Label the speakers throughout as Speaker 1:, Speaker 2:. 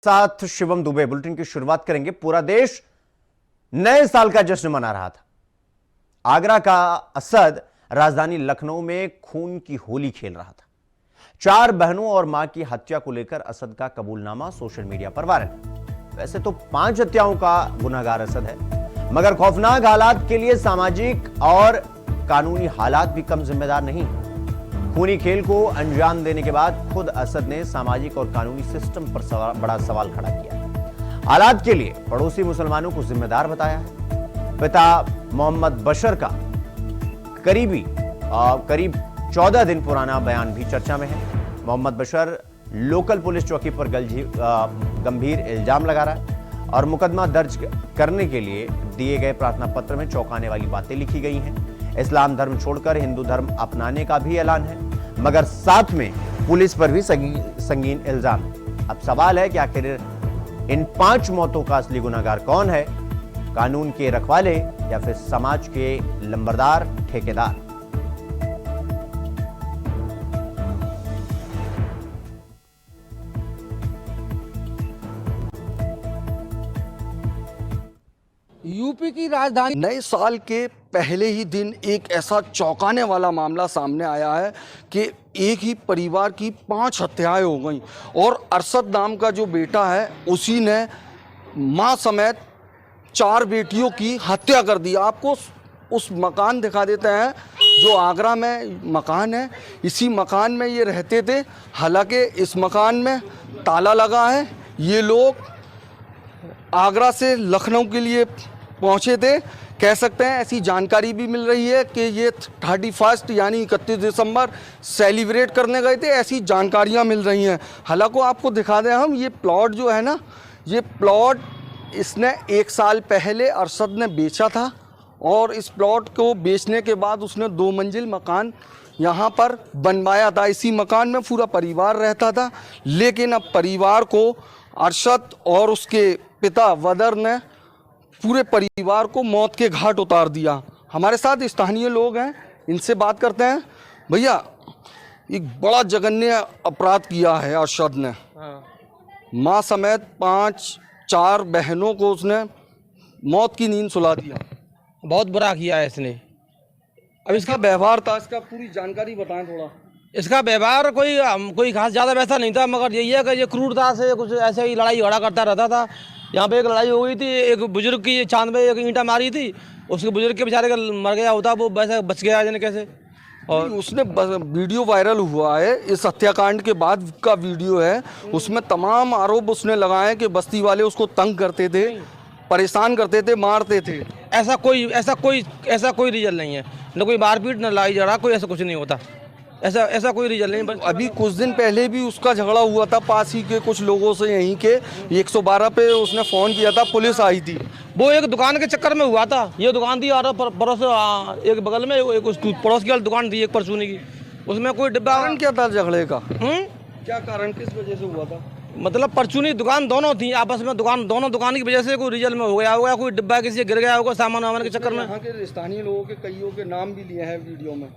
Speaker 1: साथ शिवम दुबे। बुलेटिन की शुरुआत करेंगे। पूरा देश नए साल का जश्न मना रहा था। आगरा का असद राजधानी लखनऊ में खून की होली खेल रहा था। 4 बहनों और मां की हत्या को लेकर असद का कबूलनामा सोशल मीडिया पर वायरल है। वैसे तो 5 हत्याओं का गुनहगार असद है, मगर खौफनाक हालात के लिए सामाजिक और कानूनी हालात भी कम जिम्मेदार नहीं। खूनी खेल को अंजाम देने के बाद खुद असद ने सामाजिक और कानूनी सिस्टम पर बड़ा सवाल खड़ा किया। हालात के लिए पड़ोसी मुसलमानों को जिम्मेदार बताया है। पिता मोहम्मद बशर का करीब 14 दिन पुराना बयान भी चर्चा में है। मोहम्मद बशर लोकल पुलिस चौकी पर गंभीर इल्जाम लगा रहा है और मुकदमा दर्ज करने के लिए दिए गए प्रार्थना पत्र में चौंकाने वाली बातें लिखी गई हैं। इस्लाम धर्म छोड़कर हिंदू धर्म अपनाने का भी ऐलान है, मगर साथ में पुलिस पर भी संगीन इल्जाम है। अब सवाल है कि आखिर इन 5 मौतों का असली गुनहगार कौन है? कानून के रखवाले या फिर समाज के लंबरदार ठेकेदार?
Speaker 2: यूपी की राजधानी
Speaker 3: नए साल के पहले ही दिन एक ऐसा चौंकाने वाला मामला सामने आया है कि एक ही परिवार की 5 हत्याएं हो गई और अरशद नाम का जो बेटा है उसी ने मां समेत 4 बेटियों की हत्या कर दी। आपको उस मकान दिखा देते हैं जो आगरा में मकान है। इसी मकान में ये रहते थे। हालांकि इस मकान में ताला लगा है। ये लोग आगरा से लखनऊ के लिए पहुंचे थे। कह सकते हैं ऐसी जानकारी भी मिल रही है कि ये 31 यानी 31 दिसंबर सेलिब्रेट करने गए थे। ऐसी जानकारियां मिल रही हैं। हालांकि आपको दिखा दें हम, ये प्लॉट जो है ना, ये प्लॉट इसने 1 साल पहले अरशद ने बेचा था और इस प्लॉट को बेचने के बाद उसने 2 मंजिल मकान यहाँ पर बनवाया था। इसी मकान में पूरा परिवार रहता था, लेकिन अब परिवार को अरशद और उसके पिता वदर ने पूरे परिवार को मौत के घाट उतार दिया। हमारे साथ स्थानीय लोग हैं, इनसे बात करते हैं। भैया, एक बड़ा जघन्य अपराध किया है अरशद ने। माँ समेत 4 बहनों को उसने मौत की नींद सुला दिया।
Speaker 2: बहुत बुरा किया है इसने।
Speaker 3: अब इसका व्यवहार था, इसका पूरी जानकारी बताएं थोड़ा।
Speaker 2: इसका व्यवहार कोई खास ज़्यादा वैसा नहीं था, मगर यही है कि ये क्रूरता से कुछ ऐसे ही लड़ाई झगड़ा करता रहता था। यहाँ पे एक लड़ाई हो गई थी, एक बुजुर्ग की चांद में एक ईंटा मारी थी, उसके बुजुर्ग के बेचारे का मर गया होता, वो वैसे बच गया जाने कैसे। और
Speaker 3: उसने वीडियो वायरल हुआ है, इस हत्याकांड के बाद का वीडियो है। उसमें तमाम आरोप उसने लगाए कि बस्ती वाले उसको तंग करते थे, परेशान करते थे, मारते थे।
Speaker 2: ऐसा कोई रीजन नहीं है, न कोई मारपीट न लड़ाई झगड़ा, कोई ऐसा कुछ नहीं होता। ऐसा कोई रीजन नहीं।
Speaker 3: अभी कुछ दिन पहले भी उसका झगड़ा हुआ था पास ही के कुछ लोगों से। यहीं के 112 पे उसने फ़ोन किया था, पुलिस आई थी।
Speaker 2: वो एक दुकान के चक्कर में हुआ था। ये दुकान थी और पड़ोस एक बगल में एक पड़ोस की दुकान थी, एक परचूनी की। उसमें कोई डिब्बा।
Speaker 3: कारण क्या था झगड़े का? क्या कारण, किस वजह से हुआ था?
Speaker 2: मतलब परचूनी दुकान दोनों थी आपस में, दोनों दुकान की वजह से कोई रीजन में हो गया होगा, कोई डिब्बा किसी गिर गया होगा सामान वामान के चक्कर में।
Speaker 3: यहाँ के स्थानीय लोगों के कईयों के नाम भी लिए हैं वीडियो में।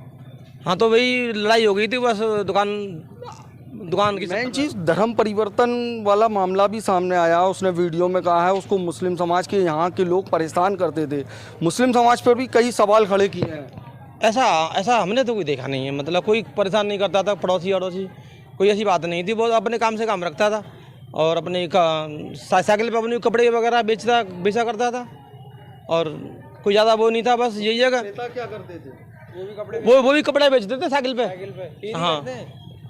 Speaker 2: हाँ, तो वही लड़ाई हो गई थी बस दुकान की।
Speaker 3: मेन चीज़ धर्म परिवर्तन वाला मामला भी सामने आया। उसने वीडियो में कहा है उसको मुस्लिम समाज के यहाँ के लोग परेशान करते थे। मुस्लिम समाज पर भी कई सवाल खड़े किए हैं।
Speaker 2: ऐसा हमने तो कोई देखा नहीं है। मतलब कोई परेशान नहीं करता था, पड़ोसी अड़ोसी कोई ऐसी बात नहीं थी। वो अपने काम से काम रखता था और अपने साइकिल पर अपने कपड़े वगैरह बेचा करता था और कोई ज़्यादा वो नहीं था। बस यही है।
Speaker 3: क्या करते थे?
Speaker 2: वो भी कपड़े बेचते थे साइकिल पे। हाँ,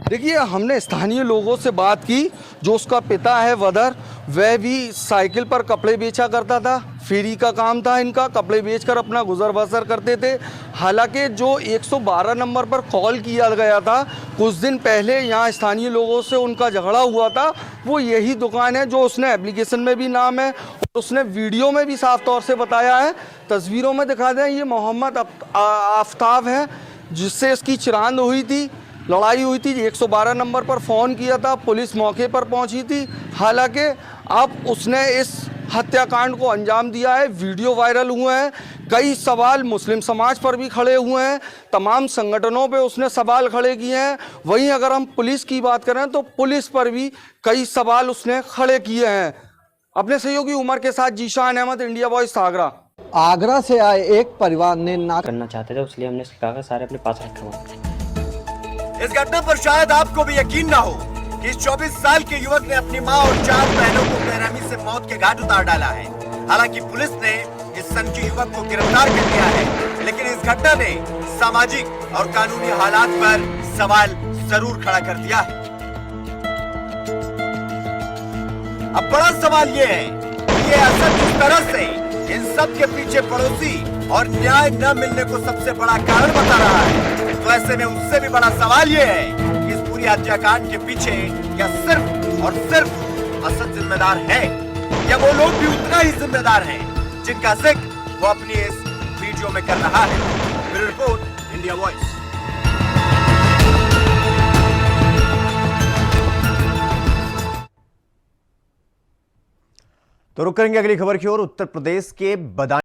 Speaker 3: देखिए, हमने स्थानीय लोगों से बात की। जो उसका पिता है वदर, वह भी साइकिल पर कपड़े बेचा करता था। फेरी का काम था इनका, कपड़े बेचकर अपना गुजर बसर करते थे। हालांकि जो 112 नंबर पर कॉल किया गया था कुछ दिन पहले, यहाँ स्थानीय लोगों से उनका झगड़ा हुआ था, वो यही दुकान है जो उसने एप्लीकेशन में भी नाम है और उसने वीडियो में भी साफ तौर से बताया है। तस्वीरों में दिखा दें, ये मोहम्मद आफ्ताब है जिससे इसकी चिरांद हुई थी, लड़ाई हुई थी। 112 नंबर पर फ़ोन किया था, पुलिस मौके पर पहुंची थी। हालांकि अब उसने इस हत्याकांड को अंजाम दिया है। वीडियो वायरल हुए हैं। कई सवाल मुस्लिम समाज पर भी खड़े हुए हैं, तमाम संगठनों पे उसने सवाल खड़े किए हैं। वहीं अगर हम पुलिस की बात करें तो पुलिस पर भी कई सवाल उसने खड़े किए हैं। अपने सहयोगी उमर के साथ जीशान अहमद, इंडिया वॉइस, आगरा।
Speaker 4: आगरा से आए एक परिवार ने ना
Speaker 5: करना चाहते थे, इसलिए हमने कागज सारे अपने पास रखे हुए।
Speaker 1: इस घटना पर शायद आपको भी यकीन ना हो कि इस 24 साल के युवक ने अपनी मां और 4 बहनों को बेरहमी से मौत के घाट उतार डाला है। हालांकि पुलिस ने इस सनकी युवक को गिरफ्तार कर लिया है, लेकिन इस घटना ने सामाजिक और कानूनी हालात पर सवाल जरूर खड़ा कर दिया है। अब बड़ा सवाल ये है कि ये असद किस तरह से इन सब के पीछे पड़ोसी और न्याय न मिलने को सबसे बड़ा कारण बता रहा है। तो ऐसे में उससे भी बड़ा सवाल ये है कि इस पूरी हत्याकांड के पीछे क्या सिर्फ और सिर्फ असद जिम्मेदार है, या वो लोग भी उतना ही जिम्मेदार हैं जिनका जिक्र वो अपनी इस वीडियो में कर रहा है। Bureau report, India voice. तो रुक करेंगे अगली खबर की ओर। उत्तर प्रदेश के बदायूं